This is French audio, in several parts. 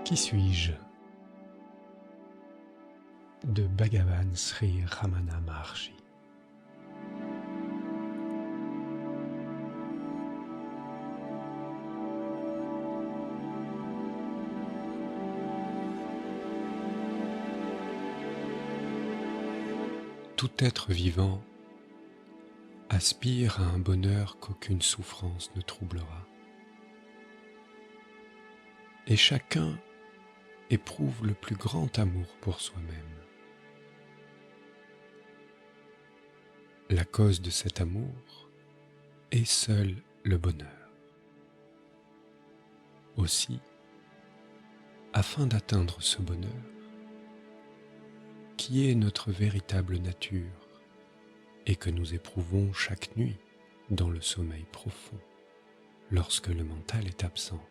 Qui suis-je? De Bhagavan Sri Ramana Maharshi. Tout être vivant aspire à un bonheur qu'aucune souffrance ne troublera. Et chacun éprouve le plus grand amour pour soi-même. La cause de cet amour est seul le bonheur. Aussi, afin d'atteindre ce bonheur, qui est notre véritable nature et que nous éprouvons chaque nuit dans le sommeil profond, lorsque le mental est absent,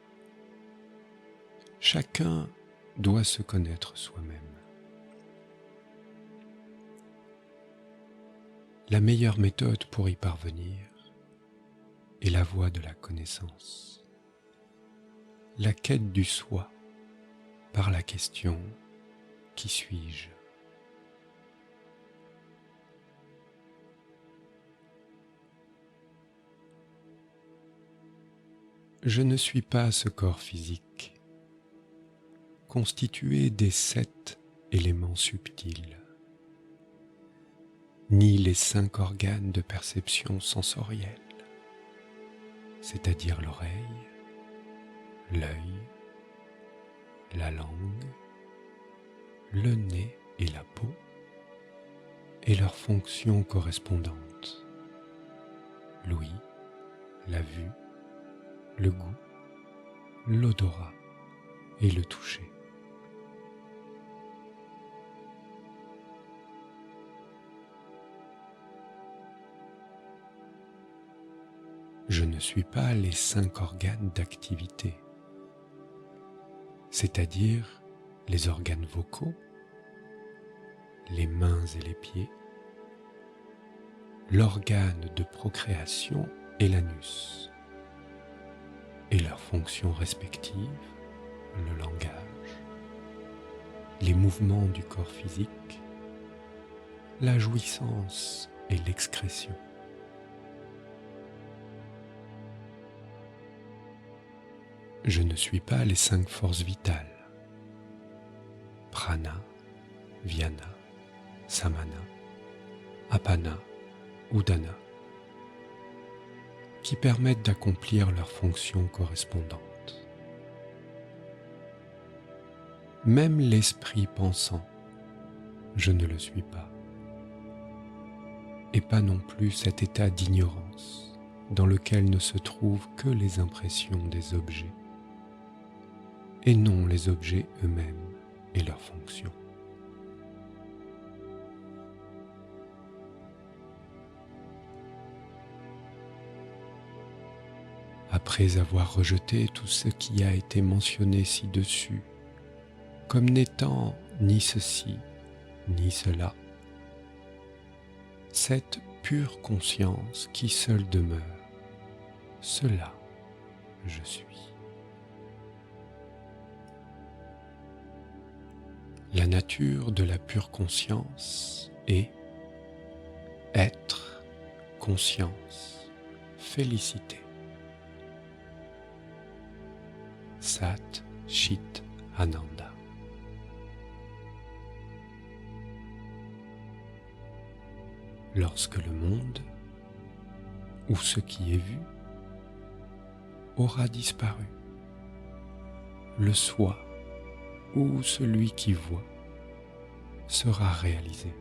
chacun doit se connaître soi-même. La meilleure méthode pour y parvenir est la voie de la connaissance, la quête du soi par la question « Qui suis-je » ? Je ne suis pas ce corps physique, constitué des 7 éléments subtils, ni les 5 organes de perception sensorielle, c'est-à-dire l'oreille, l'œil, la langue, le nez et la peau, et leurs fonctions correspondantes, l'ouïe, la vue, le goût, l'odorat et le toucher. Je ne suis pas les 5 organes d'activité, c'est-à-dire les organes vocaux, les mains et les pieds, l'organe de procréation et l'anus, et leurs fonctions respectives, le langage, les mouvements du corps physique, la jouissance et l'excrétion. Je ne suis pas les 5 forces vitales, prana, vyana, samana, apana, udana, qui permettent d'accomplir leurs fonctions correspondantes. Même l'esprit pensant, je ne le suis pas, et pas non plus cet état d'ignorance dans lequel ne se trouvent que les impressions des objets, et non les objets eux-mêmes et leurs fonctions. Après avoir rejeté tout ce qui a été mentionné ci-dessus, comme n'étant ni ceci, ni cela, cette pure conscience qui seule demeure, cela je suis. La nature de la pure conscience est être, conscience, félicité. Sat Chit Ananda. Lorsque le monde, ou ce qui est vu, aura disparu, le soi, ou celui qui voit, sera réalisé.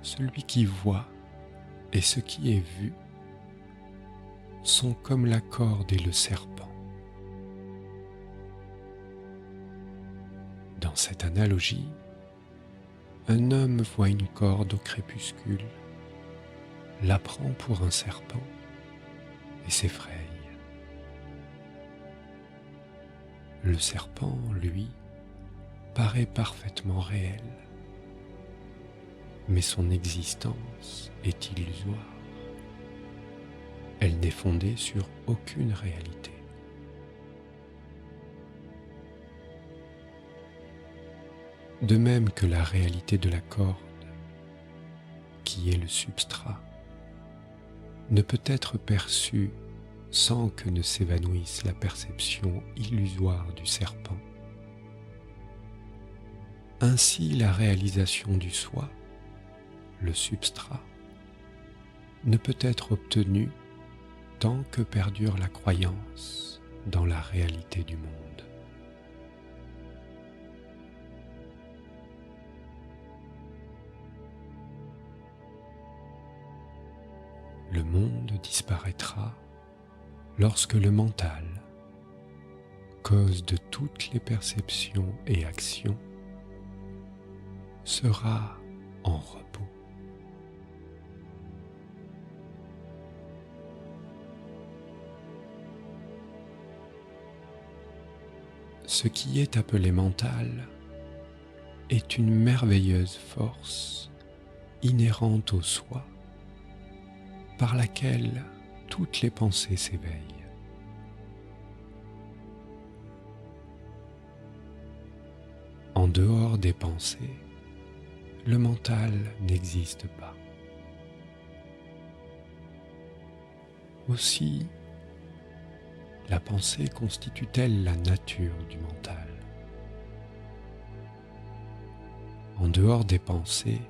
Celui qui voit et ce qui est vu sont comme la corde et le serpent. Dans cette analogie, un homme voit une corde au crépuscule, la prend pour un serpent et s'effraie. Le serpent, lui, paraît parfaitement réel. mais son existence est illusoire. Elle n'est fondée sur aucune réalité. De même que la réalité de la corde, qui est le substrat, ne peut être perçue sans que ne s'évanouisse la perception illusoire du serpent. Ainsi, la réalisation du soi, le substrat, ne peut être obtenue tant que perdure la croyance dans la réalité du monde. Le monde disparaîtra lorsque le mental, cause de toutes les perceptions et actions, sera en repos. Ce qui est appelé mental est une merveilleuse force inhérente au soi par laquelle toutes les pensées s'éveillent. En dehors des pensées, le mental n'existe pas. Aussi, la pensée constitue-t-elle la nature du mental? En dehors des pensées,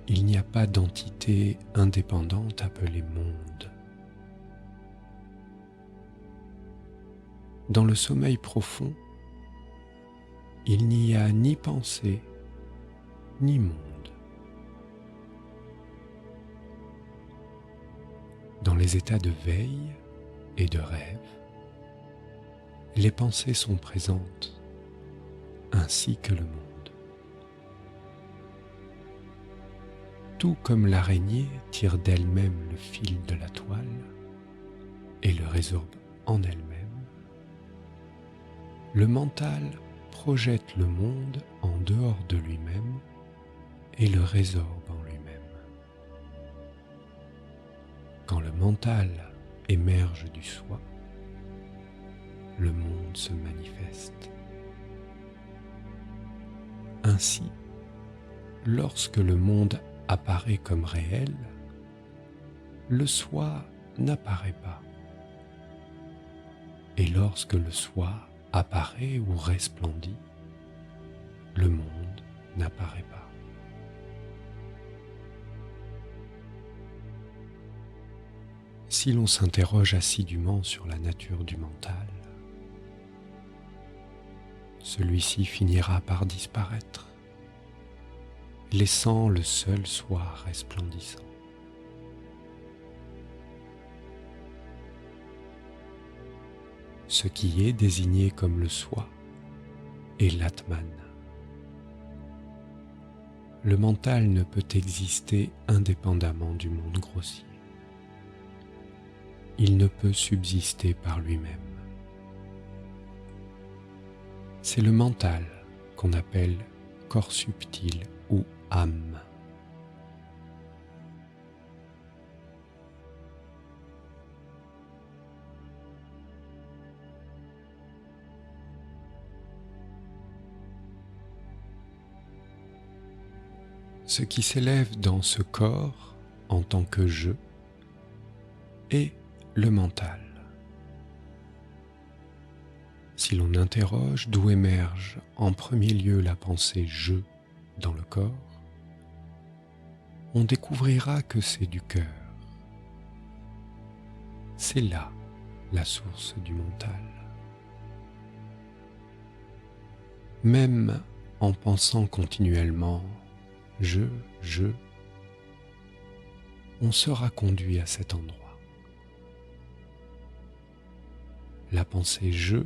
il n'y a pas d'entité indépendante appelée monde. Dans le sommeil profond, il n'y a ni pensée, ni monde. Dans les états de veille et de rêve, les pensées sont présentes, ainsi que le monde. Tout comme l'araignée tire d'elle-même le fil de la toile et le résorbe en elle-même, le mental projette le monde en dehors de lui-même et le résorbe en lui-même. Quand le mental émerge du soi, le monde se manifeste. Ainsi, lorsque le monde apparaît comme réel, le soi n'apparaît pas. Et lorsque le soi apparaît ou resplendit, le monde n'apparaît pas. Si l'on s'interroge assidûment sur la nature du mental, celui-ci finira par disparaître, laissant le seul soi resplendissant. Ce qui est désigné comme le soi est l'Atman. Le mental ne peut exister indépendamment du monde grossier. Il ne peut subsister par lui-même. C'est le mental qu'on appelle corps subtil ou âme. Ce qui s'élève dans ce corps en tant que je est le mental. Si l'on interroge d'où émerge en premier lieu la pensée « je » dans le corps, on découvrira que c'est du cœur. C'est là la source du mental. Même en pensant continuellement « je », on sera conduit à cet endroit. La pensée « je »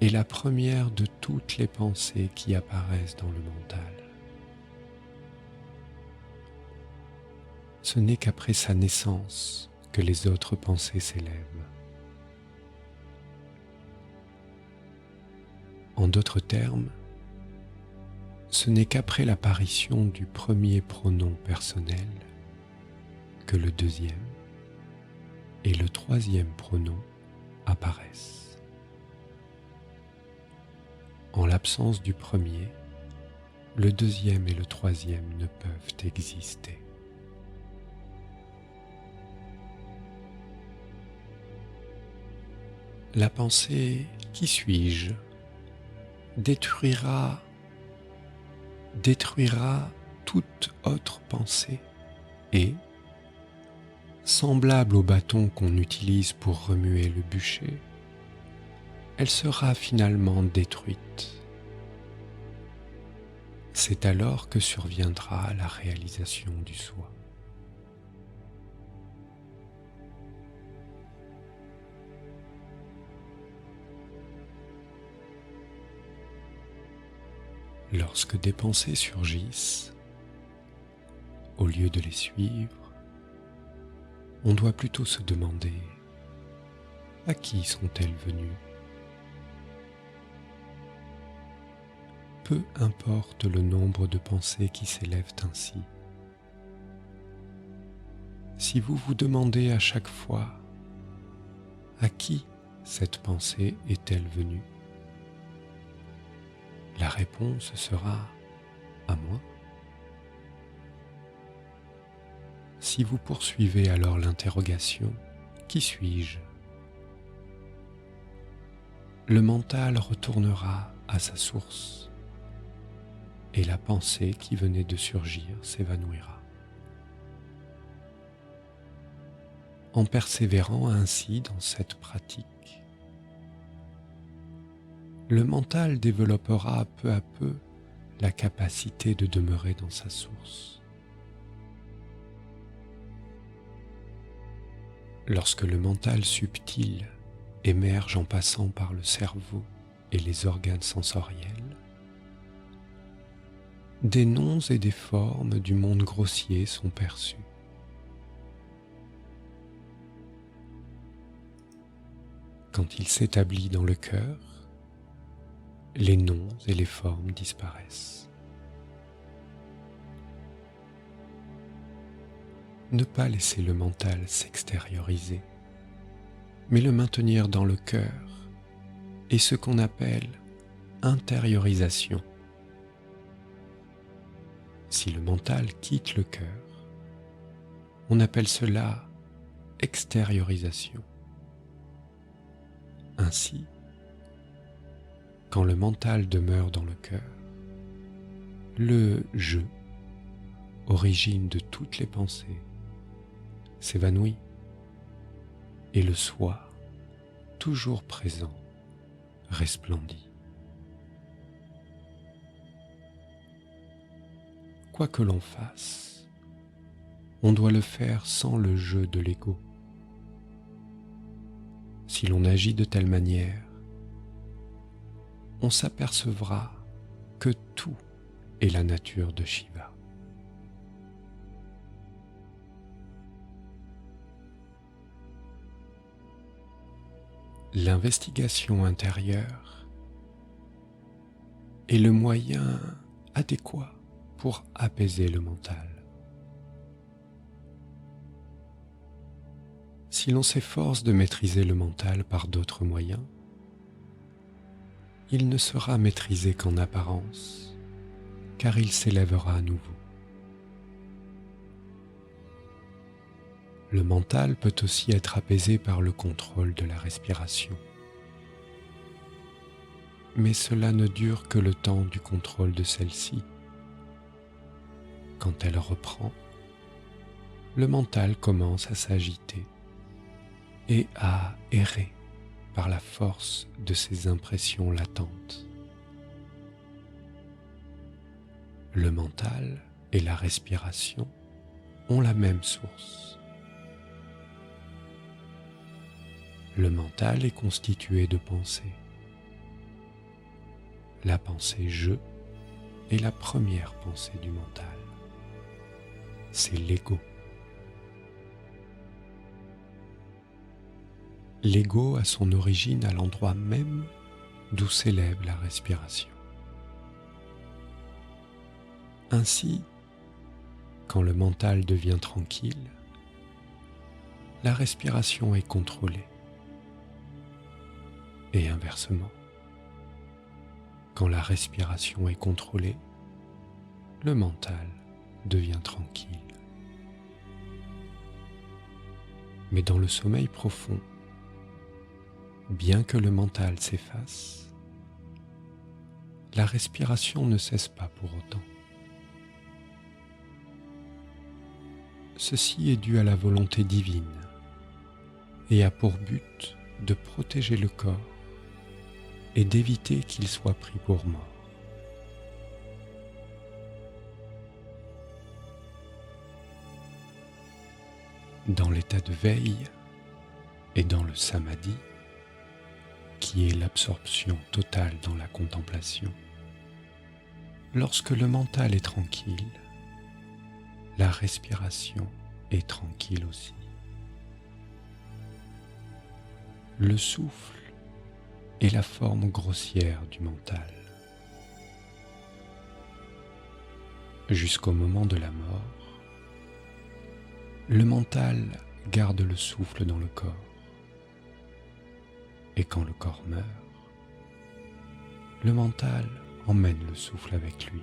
est la première de toutes les pensées qui apparaissent dans le mental. Ce n'est qu'après sa naissance que les autres pensées s'élèvent. En d'autres termes, ce n'est qu'après l'apparition du premier pronom personnel que le deuxième et le troisième pronom apparaissent. En l'absence du premier, le deuxième et le troisième ne peuvent exister. La pensée « qui suis-je » détruira toute autre pensée et, semblable au bâton qu'on utilise pour remuer le bûcher, elle sera finalement détruite. C'est alors que surviendra la réalisation du soi. Lorsque des pensées surgissent, au lieu de les suivre, on doit plutôt se demander à qui sont-elles venues ? Peu importe le nombre de pensées qui s'élèvent ainsi. Si vous vous demandez à chaque fois à qui cette pensée est-elle venue, la réponse sera à moi. Si vous poursuivez alors l'interrogation « Qui suis-je ?», le mental retournera à sa source et la pensée qui venait de surgir s'évanouira. En persévérant ainsi dans cette pratique, le mental développera peu à peu la capacité de demeurer dans sa source. Lorsque le mental subtil émerge en passant par le cerveau et les organes sensoriels, des noms et des formes du monde grossier sont perçus. Quand il s'établit dans le cœur, les noms et les formes disparaissent. Ne pas laisser le mental s'extérioriser, mais le maintenir dans le cœur est ce qu'on appelle intériorisation. Si le mental quitte le cœur, on appelle cela extériorisation. Ainsi, quand le mental demeure dans le cœur, le « je », origine de toutes les pensées, s'évanouit et le soi, toujours présent, resplendit. Quoi que l'on fasse, on doit le faire sans le jeu de l'ego. Si l'on agit de telle manière, on s'apercevra que tout est la nature de Shiva. L'investigation intérieure est le moyen adéquat pour apaiser le mental. Si l'on s'efforce de maîtriser le mental par d'autres moyens, il ne sera maîtrisé qu'en apparence, car il s'élèvera à nouveau. Le mental peut aussi être apaisé par le contrôle de la respiration. Mais cela ne dure que le temps du contrôle de celle-ci. Quand elle reprend, le mental commence à s'agiter et à errer par la force de ses impressions latentes. Le mental et la respiration ont la même source. Le mental est constitué de pensées. La pensée « je » est la première pensée du mental. C'est l'ego. L'ego a son origine à l'endroit même d'où s'élève la respiration. Ainsi, quand le mental devient tranquille, la respiration est contrôlée. Et inversement, quand la respiration est contrôlée, le mental devient tranquille. Mais dans le sommeil profond, bien que le mental s'efface, la respiration ne cesse pas pour autant. Ceci est dû à la volonté divine et a pour but de protéger le corps et d'éviter qu'il soit pris pour mort. Dans l'état de veille et dans le samadhi, qui est l'absorption totale dans la contemplation, lorsque le mental est tranquille, la respiration est tranquille aussi. Le souffle est la forme grossière du mental. Jusqu'au moment de la mort, le mental garde le souffle dans le corps. Et quand le corps meurt, le mental emmène le souffle avec lui.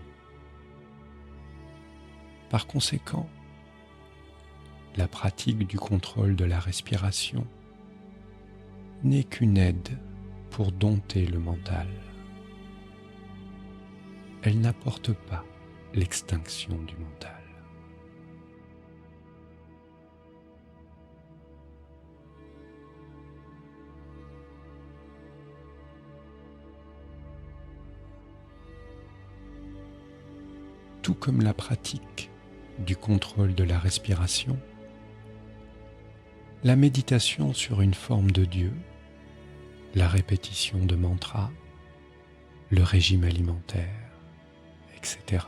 Par conséquent, la pratique du contrôle de la respiration n'est qu'une aide pour dompter le mental. Elle n'apporte pas l'extinction du mental. Tout comme la pratique du contrôle de la respiration, la méditation sur une forme de Dieu, la répétition de mantras, le régime alimentaire, etc.,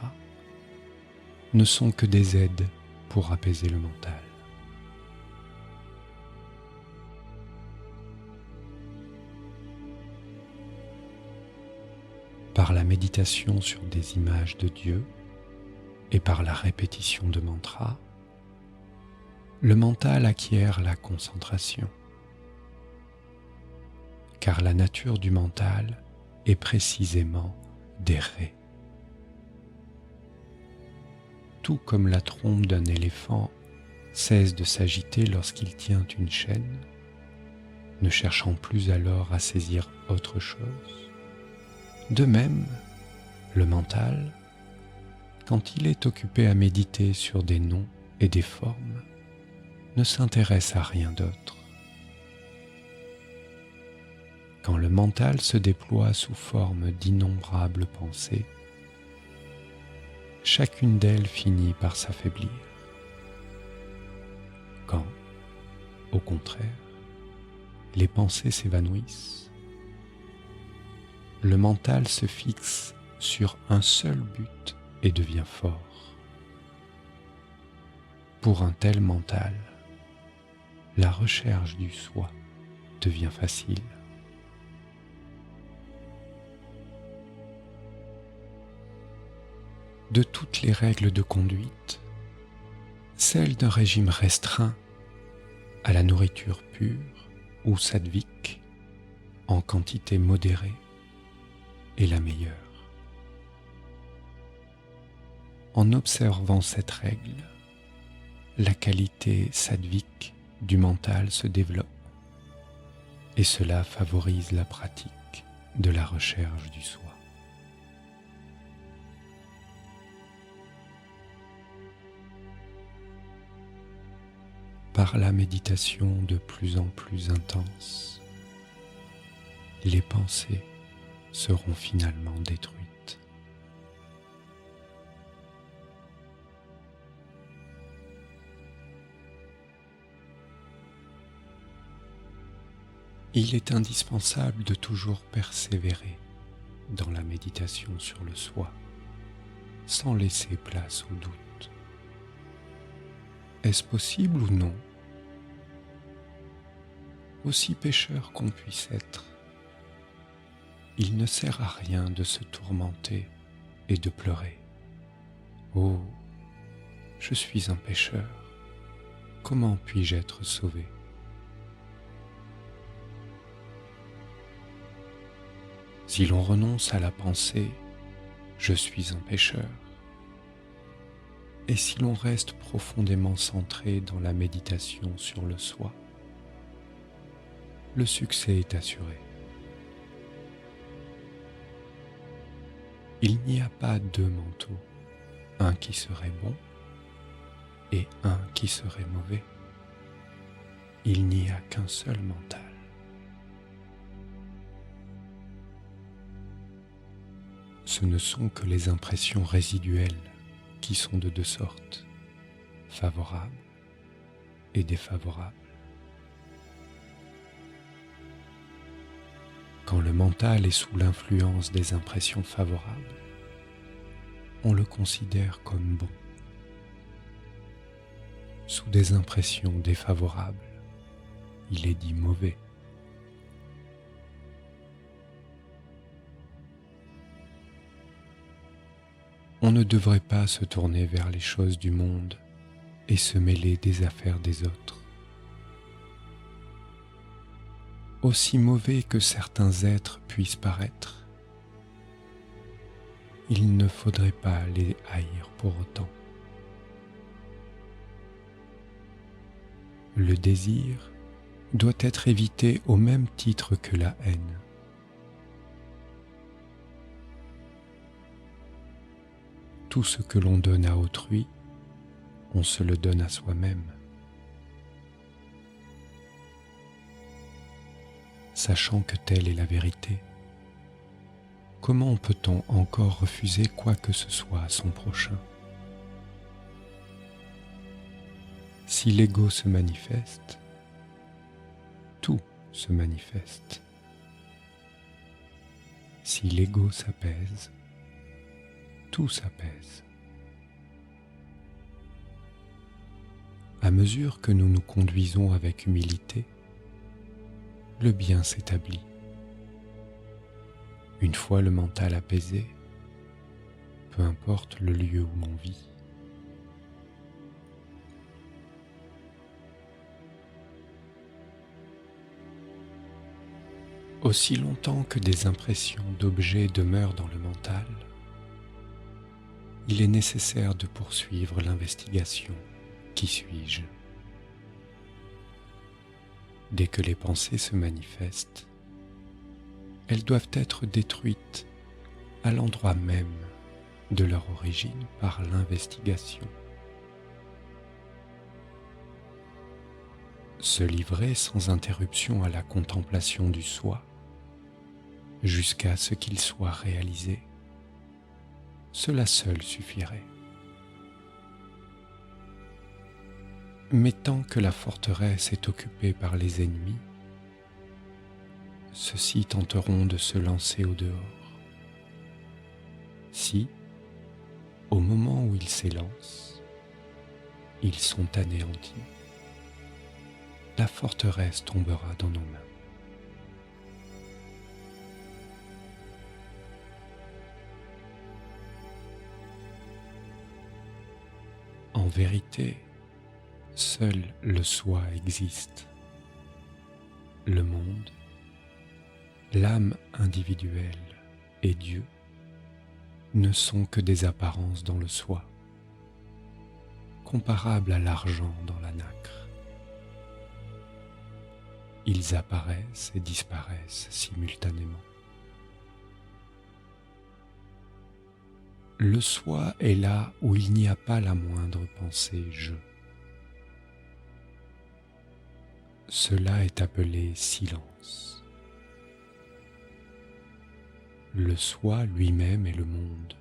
ne sont que des aides pour apaiser le mental. Par la méditation sur des images de Dieu et par la répétition de mantras, le mental acquiert la concentration. Car la nature du mental est précisément d'errer. Tout comme la trompe d'un éléphant cesse de s'agiter lorsqu'il tient une chaîne, ne cherchant plus alors à saisir autre chose, de même, le mental, quand il est occupé à méditer sur des noms et des formes, ne s'intéresse à rien d'autre. Quand le mental se déploie sous forme d'innombrables pensées, chacune d'elles finit par s'affaiblir. Quand, au contraire, les pensées s'évanouissent, le mental se fixe sur un seul but et devient fort. Pour un tel mental, la recherche du soi devient facile. De toutes les règles de conduite, celle d'un régime restreint à la nourriture pure ou sattvique en quantité modérée est la meilleure. En observant cette règle, la qualité sattvique du mental se développe et cela favorise la pratique de la recherche du soi. Par la méditation de plus en plus intense, les pensées seront finalement détruites. Il est indispensable de toujours persévérer dans la méditation sur le soi, sans laisser place au doute. Est-ce possible ou non? Aussi pécheur qu'on puisse être, il ne sert à rien de se tourmenter et de pleurer. Oh, je suis un pécheur, comment puis-je être sauvé? Si l'on renonce à la pensée « je suis un pécheur », et si l'on reste profondément centré dans la méditation sur le soi, le succès est assuré. Il n'y a pas deux manteaux, un qui serait bon et un qui serait mauvais. Il n'y a qu'un seul mental. Ce ne sont que les impressions résiduelles qui sont de deux sortes, favorables et défavorables. Quand le mental est sous l'influence des impressions favorables, on le considère comme bon. Sous des impressions défavorables, il est dit mauvais. On ne devrait pas se tourner vers les choses du monde et se mêler des affaires des autres. Aussi mauvais que certains êtres puissent paraître, il ne faudrait pas les haïr pour autant. Le désir doit être évité au même titre que la haine. Tout ce que l'on donne à autrui, on se le donne à soi-même. Sachant que telle est la vérité, comment peut-on encore refuser quoi que ce soit à son prochain? Si l'ego se manifeste, tout se manifeste. Si l'ego s'apaise, tout s'apaise. À mesure que nous nous conduisons avec humilité, le bien s'établit. Une fois le mental apaisé, peu importe le lieu où l'on vit. Aussi longtemps que des impressions d'objets demeurent dans le mental, il est nécessaire de poursuivre l'investigation. Qui suis-je? Dès que les pensées se manifestent, elles doivent être détruites à l'endroit même de leur origine par l'investigation. Se livrer sans interruption à la contemplation du soi, jusqu'à ce qu'il soit réalisé, cela seul suffirait. Mais tant que la forteresse est occupée par les ennemis, ceux-ci tenteront de se lancer au dehors. Si, au moment où ils s'élancent, ils sont anéantis, la forteresse tombera dans nos mains. En vérité, seul le soi existe. Le monde, l'âme individuelle et Dieu ne sont que des apparences dans le soi, comparables à l'argent dans la nacre. Ils apparaissent et disparaissent simultanément. Le soi est là où il n'y a pas la moindre pensée « je ». Cela est appelé silence. Le soi lui-même est le monde.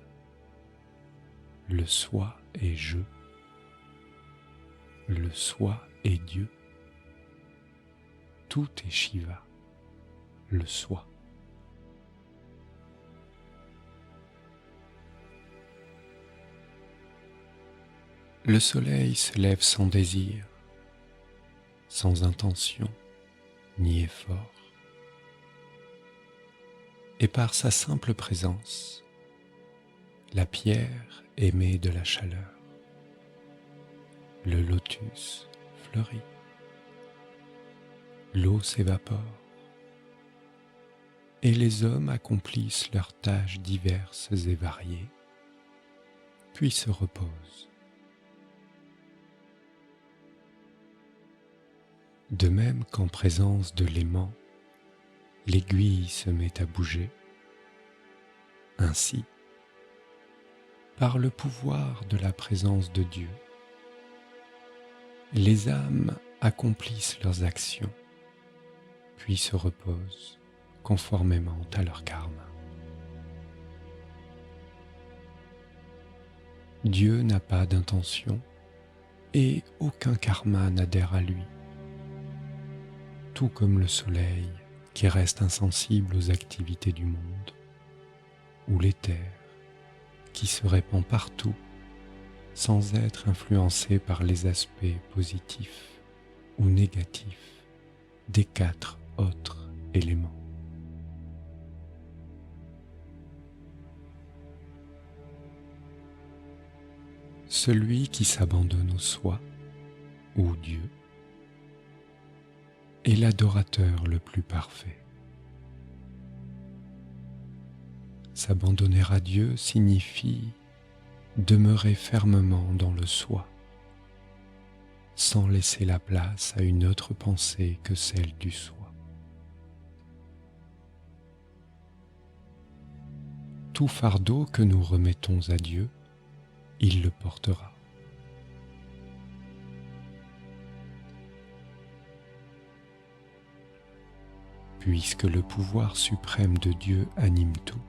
Le soi est je. Le soi est Dieu. Tout est Shiva, le soi. Le soleil se lève sans désir, sans intention ni effort. Et par sa simple présence, la pierre émet de la chaleur. Le lotus fleurit. L'eau s'évapore. Et les hommes accomplissent leurs tâches diverses et variées, puis se reposent. De même qu'en présence de l'aimant, l'aiguille se met à bouger, ainsi, par le pouvoir de la présence de Dieu, les âmes accomplissent leurs actions, puis se reposent conformément à leur karma. Dieu n'a pas d'intention et aucun karma n'adhère à lui, tout comme le soleil qui reste insensible aux activités du monde, ou l'éther qui se répand partout sans être influencé par les aspects positifs ou négatifs des 4 autres éléments. Celui qui s'abandonne au soi, ou Dieu, est l'adorateur le plus parfait. S'abandonner à Dieu signifie demeurer fermement dans le soi, sans laisser la place à une autre pensée que celle du soi. Tout fardeau que nous remettons à Dieu, il le portera. Puisque le pouvoir suprême de Dieu anime tout,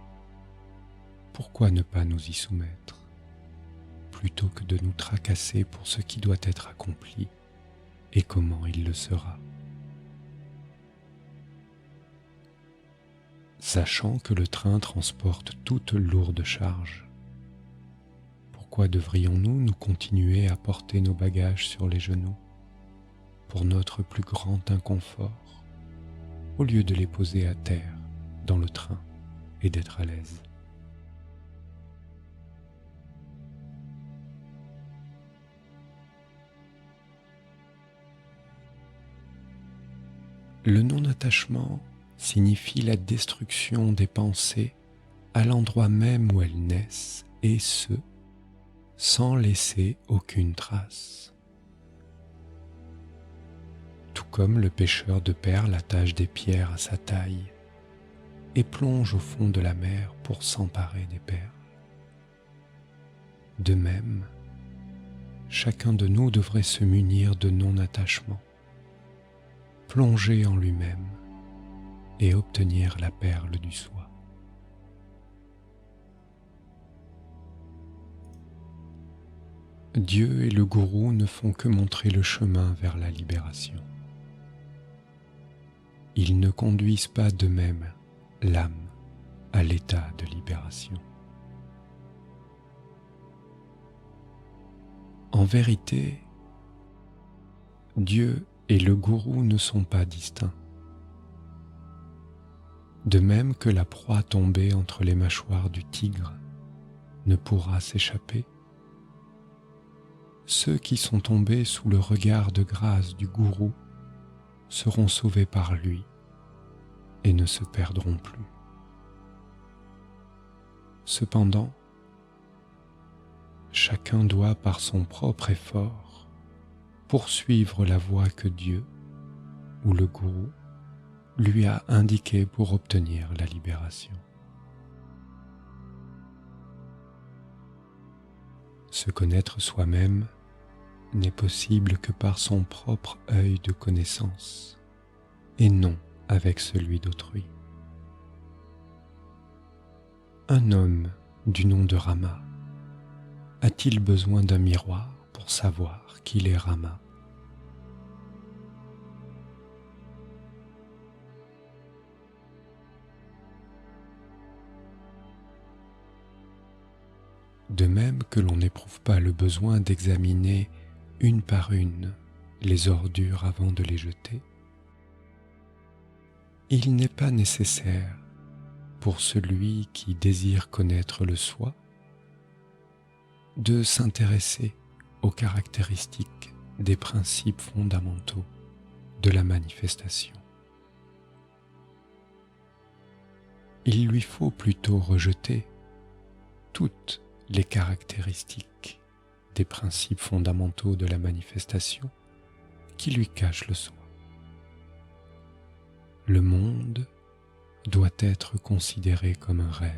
pourquoi ne pas nous y soumettre, plutôt que de nous tracasser pour ce qui doit être accompli et comment il le sera? Sachant que le train transporte toute lourde charge, pourquoi devrions-nous nous continuer à porter nos bagages sur les genoux pour notre plus grand inconfort, au lieu de les poser à terre dans le train et d'être à l'aise? Le non-attachement signifie la destruction des pensées à l'endroit même où elles naissent, et ce, sans laisser aucune trace. Tout comme le pêcheur de perles attache des pierres à sa taille et plonge au fond de la mer pour s'emparer des perles. De même, chacun de nous devrait se munir de non-attachement, plonger en lui-même et obtenir la perle du soi. Dieu et le gourou ne font que montrer le chemin vers la libération. Ils ne conduisent pas d'eux-mêmes l'âme à l'état de libération. En vérité, Dieu et le gourou ne sont pas distincts. De même que la proie tombée entre les mâchoires du tigre ne pourra s'échapper, ceux qui sont tombés sous le regard de grâce du gourou seront sauvés par lui et ne se perdront plus. Cependant, chacun doit par son propre effort poursuivre la voie que Dieu ou le gourou lui a indiquée pour obtenir la libération. Se connaître soi-même n'est possible que par son propre œil de connaissance et non avec celui d'autrui. Un homme du nom de Rama a-t-il besoin d'un miroir pour savoir qu'il est Rama? De même que l'on n'éprouve pas le besoin d'examiner une par une les ordures avant de les jeter, il n'est pas nécessaire pour celui qui désire connaître le soi de s'intéresser aux caractéristiques des principes fondamentaux de la manifestation. Il lui faut plutôt rejeter toutes les caractéristiques des principes fondamentaux de la manifestation qui lui cachent le soi. Le monde doit être considéré comme un rêve.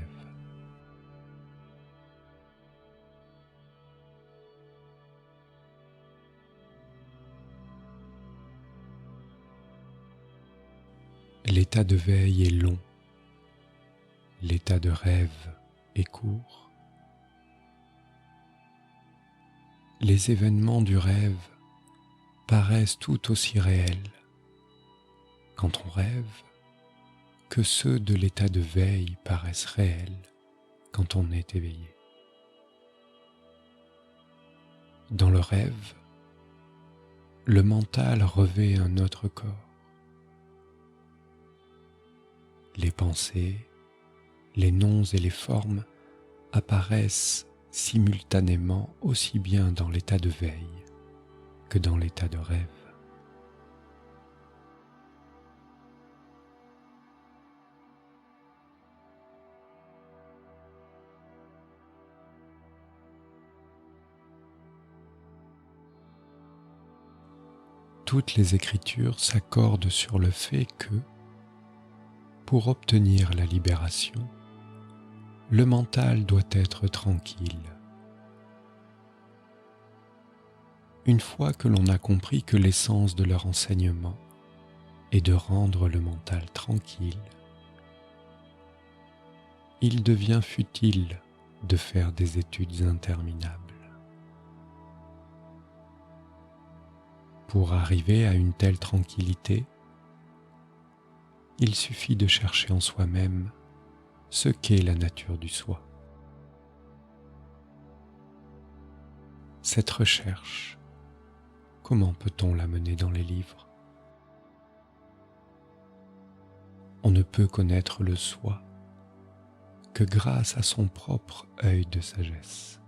L'état de veille est long, l'état de rêve est court. Les événements du rêve paraissent tout aussi réels quand on rêve que ceux de l'état de veille paraissent réels quand on est éveillé. Dans le rêve, le mental revêt un autre corps. Les pensées, les noms et les formes apparaissent simultanément aussi bien dans l'état de veille que dans l'état de rêve. Toutes les écritures s'accordent sur le fait que, pour obtenir la libération, le mental doit être tranquille. Une fois que l'on a compris que l'essence de leur enseignement est de rendre le mental tranquille, il devient futile de faire des études interminables. Pour arriver à une telle tranquillité, il suffit de chercher en soi-même ce qu'est la nature du soi. Cette recherche, comment peut-on la mener dans les livres? On ne peut connaître le soi que grâce à son propre œil de sagesse.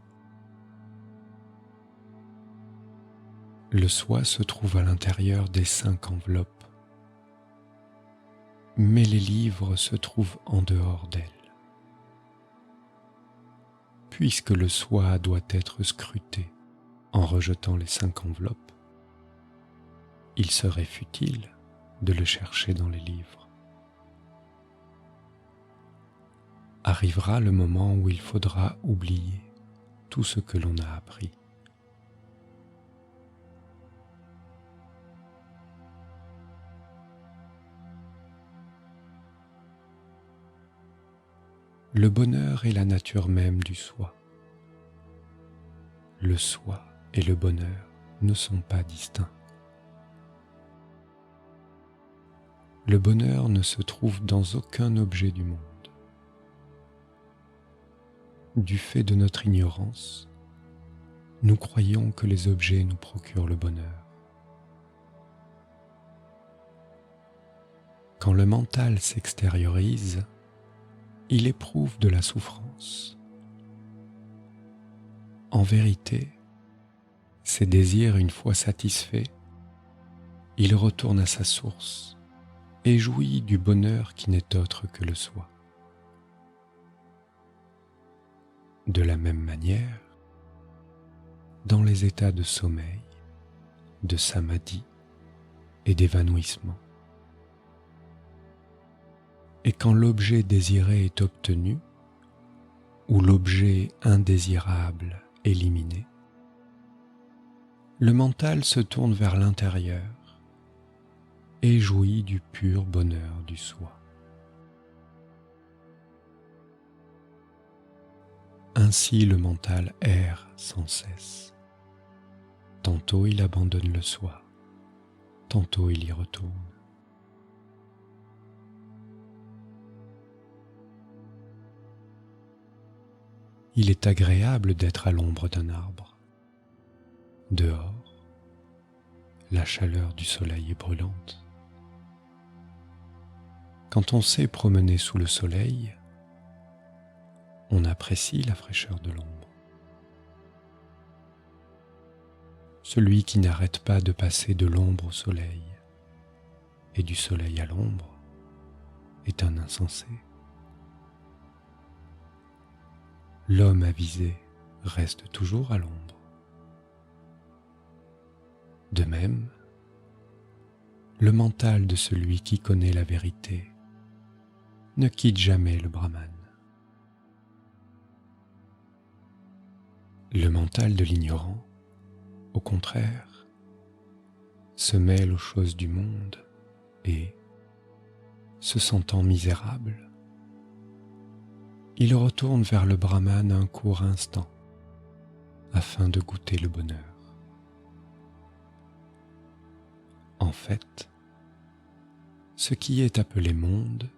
Le soi se trouve à l'intérieur des 5 enveloppes, mais les livres se trouvent en dehors d'elles. Puisque le soi doit être scruté en rejetant les 5 enveloppes, il serait futile de le chercher dans les livres. Arrivera le moment où il faudra oublier tout ce que l'on a appris. Le bonheur est la nature même du soi. Le soi et le bonheur ne sont pas distincts. Le bonheur ne se trouve dans aucun objet du monde. Du fait de notre ignorance, nous croyons que les objets nous procurent le bonheur. Quand le mental s'extériorise, il éprouve de la souffrance. En vérité, ses désirs une fois satisfaits, il retourne à sa source et jouit du bonheur qui n'est autre que le soi. De la même manière, dans les états de sommeil, de samadhi et d'évanouissement, et quand l'objet désiré est obtenu, ou l'objet indésirable éliminé, le mental se tourne vers l'intérieur et jouit du pur bonheur du soi. Ainsi le mental erre sans cesse. Tantôt il abandonne le soi, tantôt il y retourne. Il est agréable d'être à l'ombre d'un arbre. Dehors, la chaleur du soleil est brûlante. Quand on sait promener sous le soleil, on apprécie la fraîcheur de l'ombre. celui qui n'arrête pas de passer de l'ombre au soleil et du soleil à l'ombre, est un insensé. L'homme avisé reste toujours à l'ombre. De même, le mental de celui qui connaît la vérité ne quitte jamais le Brahman. Le mental de l'ignorant, au contraire, se mêle aux choses du monde et, se sentant misérable, il retourne vers le Brahman un court instant afin de goûter le bonheur. En fait, ce qui est appelé monde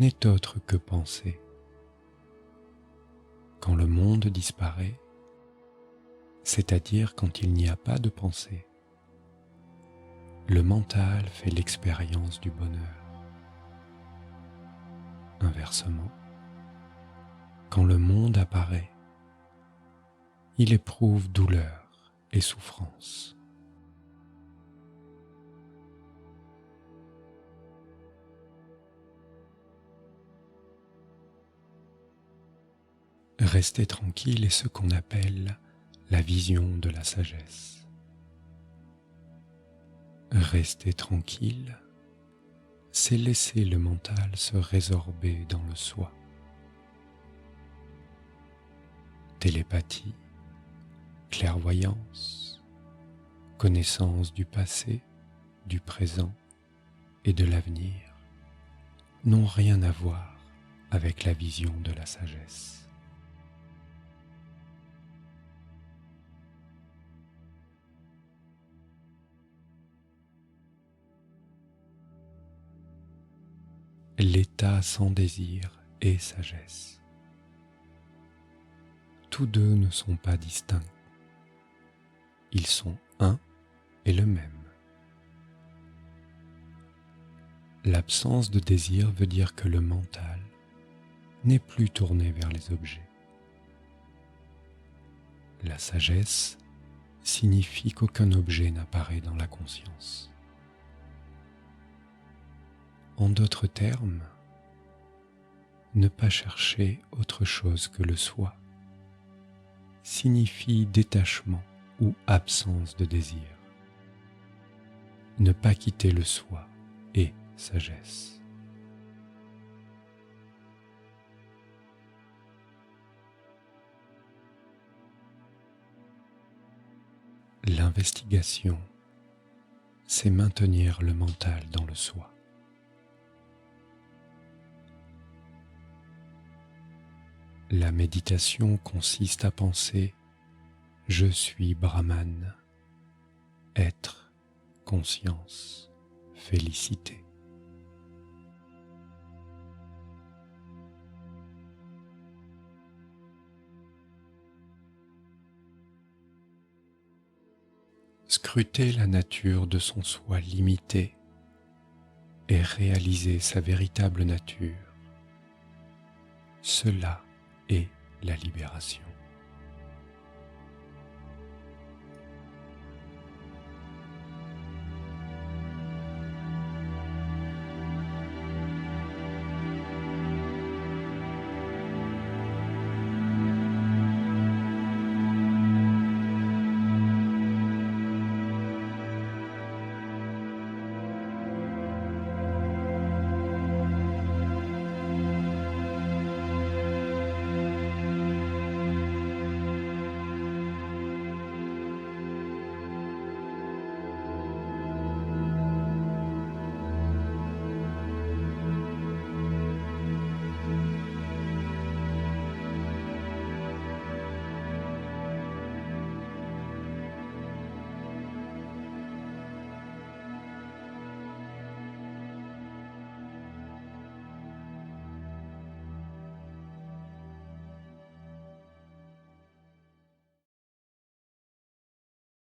n'est autre que pensée. Quand le monde disparaît, c'est-à-dire quand il n'y a pas de pensée, le mental fait l'expérience du bonheur. Inversement, quand le monde apparaît, il éprouve douleur et souffrance. Rester tranquille est ce qu'on appelle la vision de la sagesse. Rester tranquille, c'est laisser le mental se résorber dans le soi. Télépathie, clairvoyance, connaissance du passé, du présent et de l'avenir n'ont rien à voir avec la vision de la sagesse. L'état sans désir est sagesse. Tous deux ne sont pas distincts. Ils sont un et le même. L'absence de désir veut dire que le mental n'est plus tourné vers les objets. La sagesse signifie qu'aucun objet n'apparaît dans la conscience. En d'autres termes, ne pas chercher autre chose que le soi signifie détachement ou absence de désir. Ne pas quitter le soi est sagesse. L'investigation, c'est maintenir le mental dans le soi. La méditation consiste à penser « Je suis Brahman », être, conscience, félicité. Scruter la nature de son soi limité et réaliser sa véritable nature, cela est la libération.